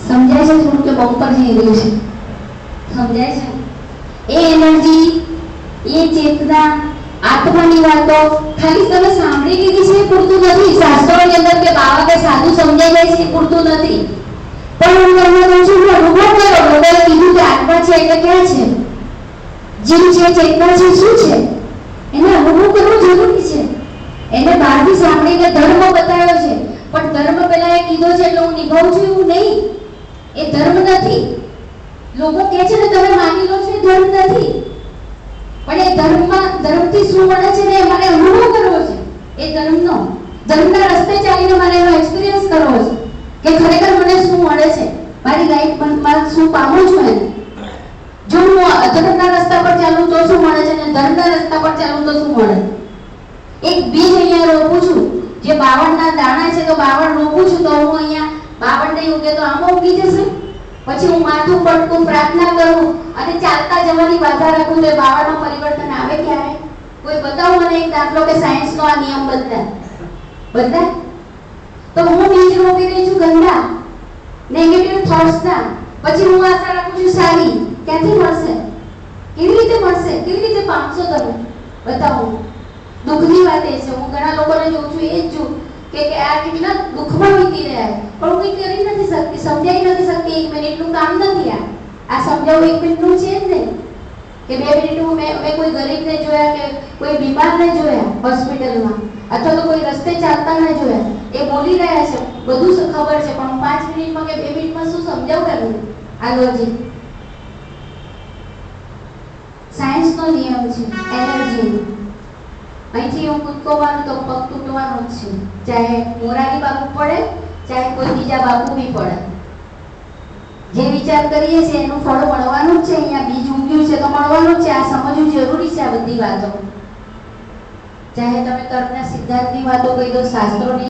સમજાય છે થોડું કે બમ્પર જઈ રહ્યું છે? સમજાય છે? એ એનર્જી, એ ચેતના, આત્માની વાતો ખાલી તમે સાંભળી લીધી છે એ પૂરતું નથી. શાસ્ત્રોની અંદર કે બાવા કે સાધુ સમજાઈ જાય છે એ પૂરતું નથી. પણ હું તમને કહું છું કે અનુભવ કરો. લોકોએ કીધું કે આત્મા છે એટલે ક્યાં છે? જીવ છે, ચેતના છે, શું છે? એને અનુભવ કરવો જરૂરી છે. એને બહારથી સાંભળીને ધર્મ બતાવ્યો છે, પણ ધર્મ પહેલા એ કીધો છે એટલે હું નિભાવું છું એવું નહીં. એ ધર્મ નથી. લોકો કહે છે ને તમે માની લો છો એ ધર્મ નથી, પણ એ ધર્મથી શું મળે છે ને એ મારે અનુભવ કરવો છે. એ ધર્મના રસ્તે ચાલીને મારે એનો એક્સપિરિયન્સ કરવો છે કે ખરેખર મને શું મળે છે, મારી લાઈફમાં શું પામું છું. એને જો હું અધર્મના રસ્તા પર ચાલું તો શું મળે છે અને ધર્મના રસ્તા પર ચાલું તો શું મળે? એક બીજ અહીંયા રોપું છું, જે 52 દાણા છે, તો 52 રોપું છું તો હું અહીંયા 52 નહીં ઉગે તો આમાં ઉગી જશે. પછી હું માથું પટકું, પ્રાર્થના કરું અને ચાલતા જવાની બાધા રાખું તો એ 52 માં પરિવર્તન આવે ક્યારે? કોઈ બતાવો મને એક દાખલો કે સાયન્સનો આ નિયમ બદલાય? તો હું બીજ રોપી રહી છું ગંદા નેગેટિવ થોટ્સના, પછી હું આશા રાખું છું સારી. ક્યાંથી મળશે? કેવી રીતે મળશે? કેવી રીતે પામશો તમે? બતાવો. દુઃખની વાત એ છે, હું ઘણા લોકોને જોઉં છું, એ જ જોઉં કે આ કેટલા દુઃખમાં વીતી રહ્યા છે, પણ હું કંઈ કરી નથી શકતી, સમજાઈ નથી શકતી. 1 મિનિટનું કામ નથી આ સમજાવવું. 1 મિનિટનું છે જ નહીં કે 2 મિનિટનું. મેં કોઈ ગરીબને જોયા કે કોઈ બીમારને જોયા હોસ્પિટલમાં, અથવા તો કોઈ રસ્તે ચાલતાને જોયા, એ બોલી રહ્યા છે, બધું ખબર છે, પણ હું 5 મિનિટમાં કે 2 મિનિટમાં શું સમજાવું એમને? આ લોજિક સાયન્સનો નિયમ છે એનર્જીનો. અહીંથી હું કૂદકો મારું તો પગ તૂટવાનો જ છે, ચાહે મોરારી બાપુ પડે, ચાહે કોઈ બીજા બાપુ બી પડે. જે વિચાર કરીએ છીએ એનું ફળ મળવાનું જ છે. અહીંયા બીજ ઉગ્યું છે તો મળવાનું જ છે. આ સમજવું જરૂરી છે. આ બધી વાતો, ચાહે તમે કર્મના સિદ્ધાંતની વાતો કહી દો, શાસ્ત્રોની